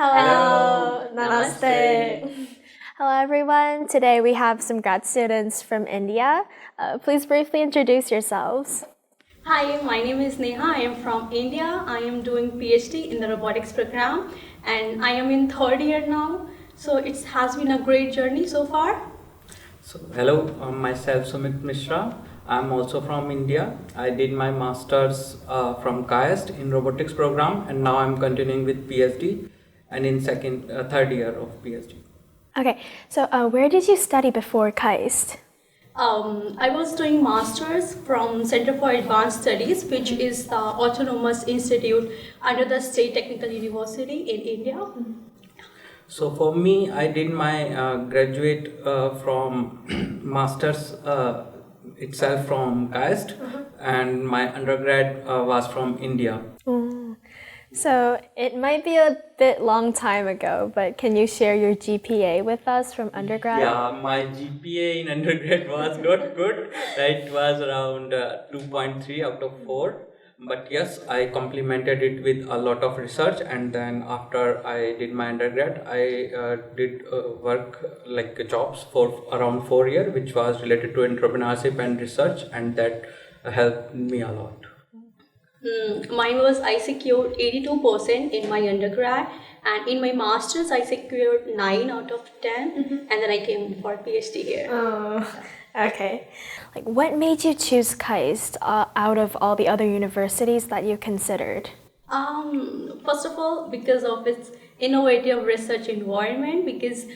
Hello, Namaste. Hello, everyone. Today we have some grad students from India. Please briefly introduce yourselves. Hi, my name is Neha. I am from India. I am doing PhD in the robotics program and I am in third year now. So it has been a great journey so far. Hello, myself Sumit Mishra. I'm also from India. I did my master's from KAIST in robotics program, and now I'm continuing with PhD, and in third year of PhD. Okay, so where did you study before KAIST? I was doing masters from Center for Advanced Studies, which is the autonomous institute under the State Technical University in India. So for me, I did my graduate from master's itself from KAIST, and my undergrad was from India. So it might be a bit long time ago, but can you share your GPA with us from undergrad? Yeah, my GPA in undergrad was not good. It was around 2.3 out of 4. But yes, I complemented it with a lot of research, and then after I did my undergrad, I did work like jobs for around 4 years, which was related to entrepreneurship and research, and that helped me a lot. Mine was I secured 82% in my undergrad, and in my masters I secured 9 out of 10, and then I came for PhD here. Oh, okay. Like, what made you choose KAIST out of all the other universities that you considered? First of all, because of its innovative research environment, because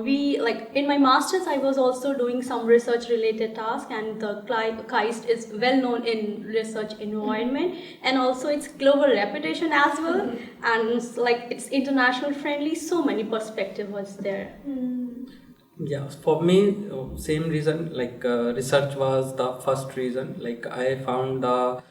we like in my masters I was also doing some research related tasks, and the KAIST is well known in research environment, and also its global reputation as well, and it's international friendly, so many perspective was there. Yeah, for me, same reason. Research was the first reason. Like I found the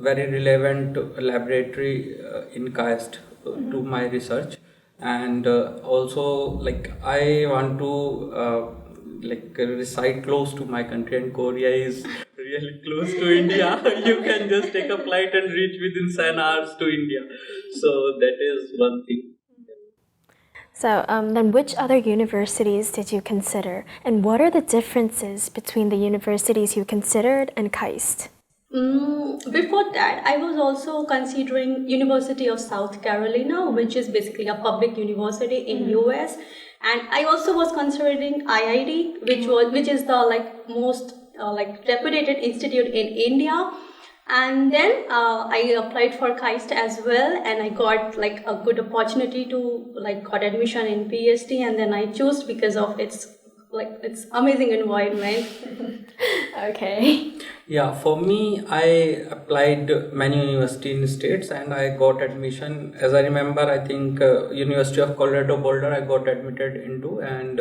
very relevant laboratory in KAIST to my research, and also like I want to reside close to my country, and Korea is really close to India. You can just take a flight and reach within 7 hours to India. So that is one thing. So then which other universities did you consider? And what are the differences between the universities you considered and KAIST? Before that, I was also considering University of South Carolina, which is basically a public university in US, and I also was considering IIT, which is the most reputed institute in India. And then I applied for KAIST as well, and I got a good opportunity to got admission in PhD, and then I chose because of its amazing environment. Okay. Yeah, for me, I applied many university in states and I got admission. As I remember, I think University of Colorado Boulder I got admitted into, and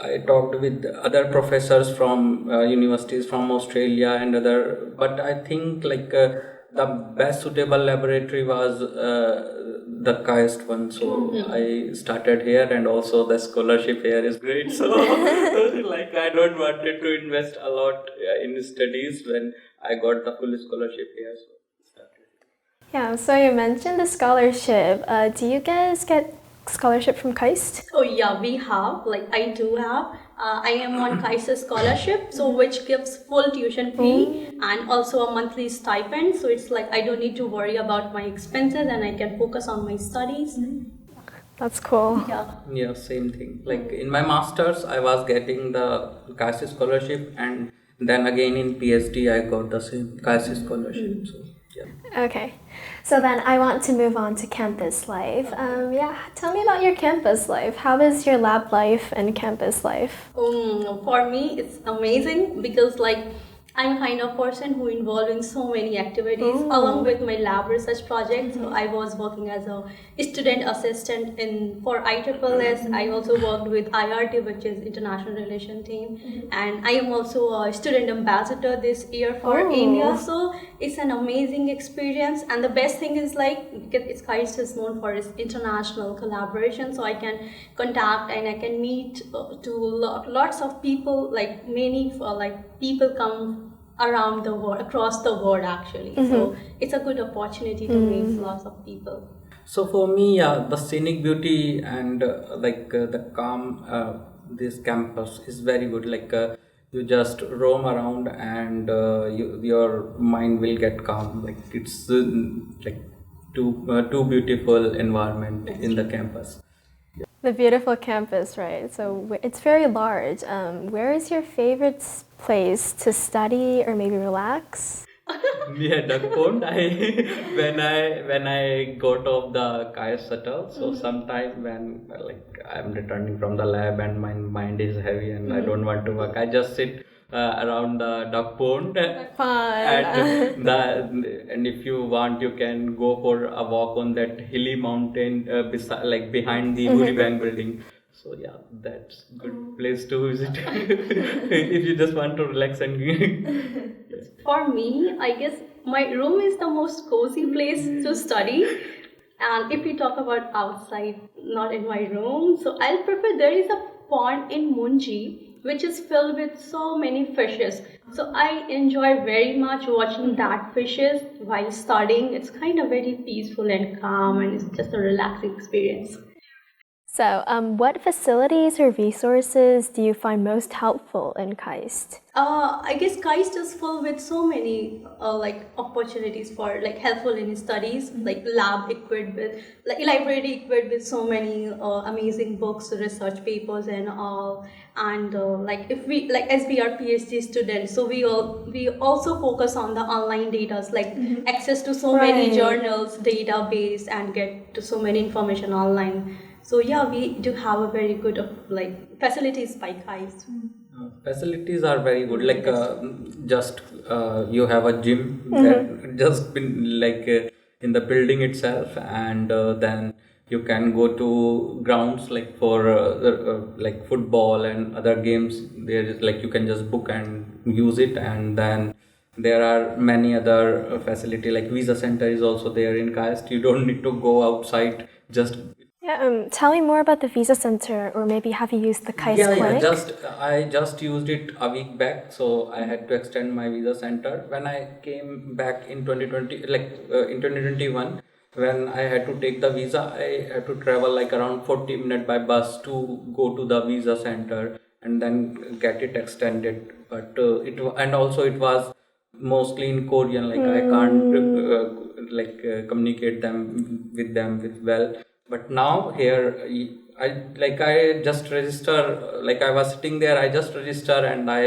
I talked with other professors from universities from Australia and other. But I think the best suitable laboratory was the KAIST one. So I started here, and also the scholarship here is great. So I don't wanted to invest a lot in studies when I got the full scholarship here. So started. Yeah, so you mentioned the scholarship. Do you guys get scholarship from KAIST? Oh yeah, we have. I do have. I am on KAIST scholarship, so which gives full tuition fee and also a monthly stipend. So it's I don't need to worry about my expenses, and I can focus on my studies. That's cool. Yeah. Yeah, same thing. Like in my masters, I was getting the KAIST scholarship, and then again in PhD, I got the same KAIST scholarship. So yeah. Okay, so then I want to move on to campus life. Tell me about your campus life. How is your lab life and campus life? For me, it's amazing because I'm kind of person who involved in so many activities along with my lab research project. So I was working as a student assistant for ISSS. I also worked with IRT, which is International Relation Team, and I am also a student ambassador this year for India. So it's an amazing experience, and the best thing is because KAIST is known for its international collaboration, so I can contact and I can meet to lots of people. Many people come around the world, across the world actually. So it's a good opportunity to meet lots of people. So for me, yeah, the scenic beauty and the calm, this campus is very good. You just roam around and your mind will get calm. Like it's like too beautiful environment in the campus. The beautiful campus, right? So it's very large. Where is your favorite place to study or maybe relax? Yeah, duck pond. I when I got off the Kaya shuttle, so sometime when I'm returning from the lab and my mind is heavy and I don't want to work, I just sit around the duck pond. Fun. And if you want, you can go for a walk on that hilly mountain like behind the Buri Bank building. So yeah, that's good place to visit if you just want to relax and For me, I guess my room is the most cozy place to study. And if we talk about outside, not in my room, so I'll prefer there is a pond in Munji which is filled with so many fishes. So I enjoy very much watching that fishes while studying. It's kind of very peaceful and calm, and it's just a relaxing experience. So, what facilities or resources do you find most helpful in KAIST? I guess KAIST is full with so many opportunities for like helpful in studies, like lab equipped with like library equipped with so many amazing books, research papers, and all. And like if we like as we are PhD students, so we also focus on the online data, like access to so many Right. journals, database, and get to so many information online. So yeah, we do have a very good facilities by KAIST. Facilities are very good. Just you have a gym that just been in the building itself, and then you can go to grounds like for like football and other games. There is like you can just book and use it, and then there are many other facility like visa center is also there in KAIST. You don't need to go outside. Just Yeah, tell me more about the Visa Center, or maybe have you used the KAIST yeah, clinic? I just used it a week back, so I had to extend my visa center. When I came back in 2020, in 2021, when I had to take the visa, I had to travel like around 40 minutes by bus to go to the visa center and then get it extended. But and also it was mostly in Korean. Like I can't communicate them with well. But now here I just register, like I was sitting there, I just register and I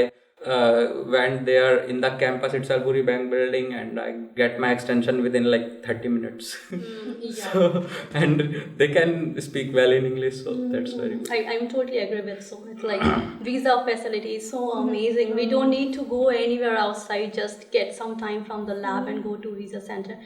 went there in the campus itself, Buri Bank building, and I get my extension within like 30 minutes. Yeah. So and they can speak well in English, so that's very good. I'm totally agree with so much. Like visa facility is so amazing. We don't need to go anywhere outside. Just get some time from the lab and go to visa center.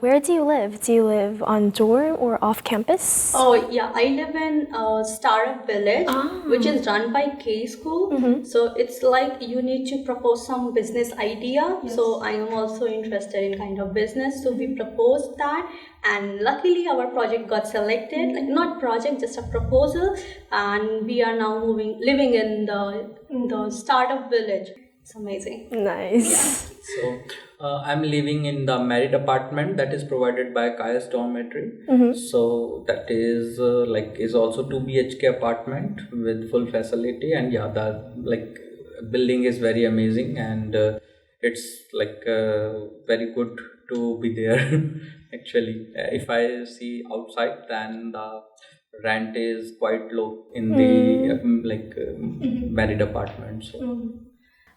Where do you live? Do you live on dorm or off campus? Oh yeah, I live in Startup Village, which is run by K School. So it's like you need to propose some business idea. So I am also interested in kind of business. So we proposed that, and luckily our project got selected. Like not project, just a proposal, and we are now living in the Startup Village. It's amazing. Nice. So I'm living in the married apartment that is provided by Kai's Dormitory. So that is is also 2 BHK apartment with full facility, and yeah, the building is very amazing, and it's very good to be there. Actually, if I see outside, then the rent is quite low in the married apartment. So.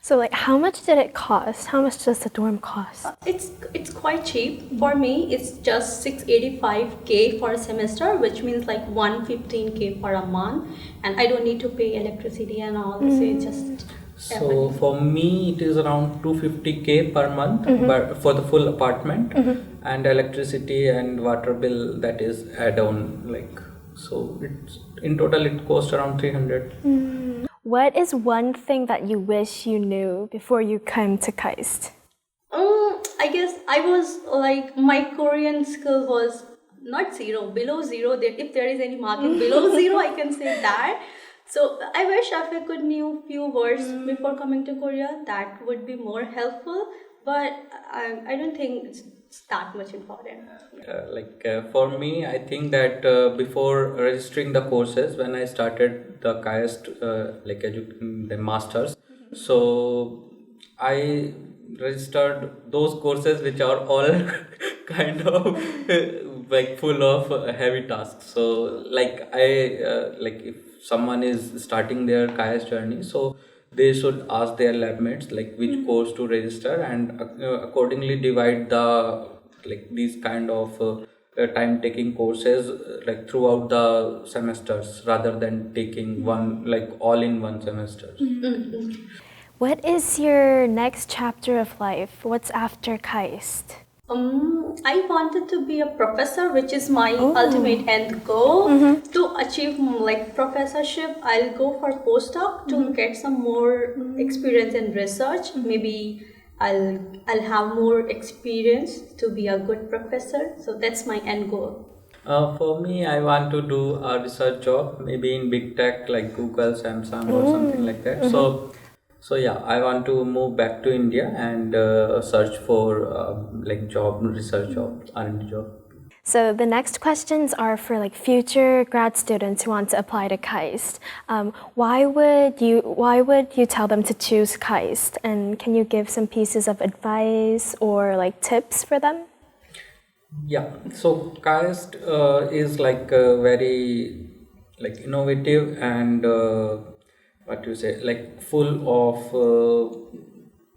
So, like, how much did it cost? How much does the dorm cost? It's quite cheap for me. It's just 685K for a semester, which means like 115K for a month, and I don't need to pay electricity and all. So it's just So for me, it is around 250K per month, but for the full apartment, and electricity and water bill that is add-on. So it's in total it costs around 300. What is one thing that you wish you knew before you came to KAIST? I guess I was like my Korean skill was not zero, below zero. If there is any marking below zero, I can say that. So I wish if I could knew few words before coming to Korea, that would be more helpful. But I don't think it's that much important. For me, I think that before registering the courses, when I started the KAIST, the masters, so I registered those courses which are all kind of like full of heavy tasks. So like if someone is starting their KAIST journey, so they should ask their lab mates like which course to register, and accordingly divide the like these kind of time taking courses like throughout the semesters, rather than taking one like all in one semester. What is your next chapter of life? What's after KAIST? I wanted to be a professor, which is my ultimate end goal. To achieve like professorship, I'll go for postdoc to get some more experience in research. Maybe I'll have more experience to be a good professor. So that's my end goal. For me, I want to do a research job, maybe in big tech like Google, Samsung, or something like that. So yeah, I want to move back to India and search for like job, research job, R&D job. So the next questions are for like future grad students who want to apply to KAIST. Why would you tell them to choose KAIST? And can you give some pieces of advice or like tips for them? Yeah, so KAIST is like very like innovative and what you say, like full of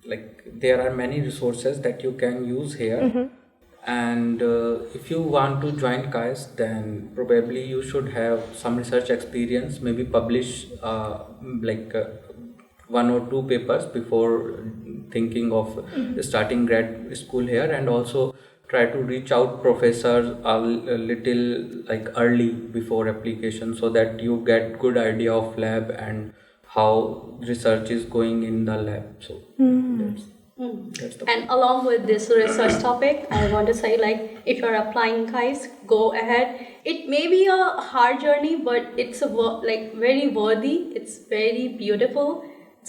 like there are many resources that you can use here. And if you want to join KAIST, then probably you should have some research experience, maybe publish one or two papers before thinking of starting grad school here, and also try to reach out professors a little like early before application, so that you get good idea of lab and how research is going in the lab. So that's the And along with this research topic, I want to say like if you're applying KAIST, go ahead. It may be a hard journey, but it's like very worthy. It's very beautiful.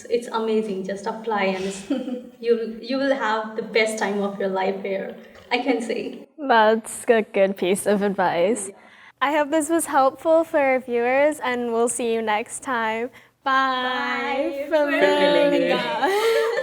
It's amazing. Just apply and you will have the best time of your life here, I can say. That's a good piece of advice. I hope this was helpful for our viewers, and we'll see you next time. Bye. Bye. Felilinga.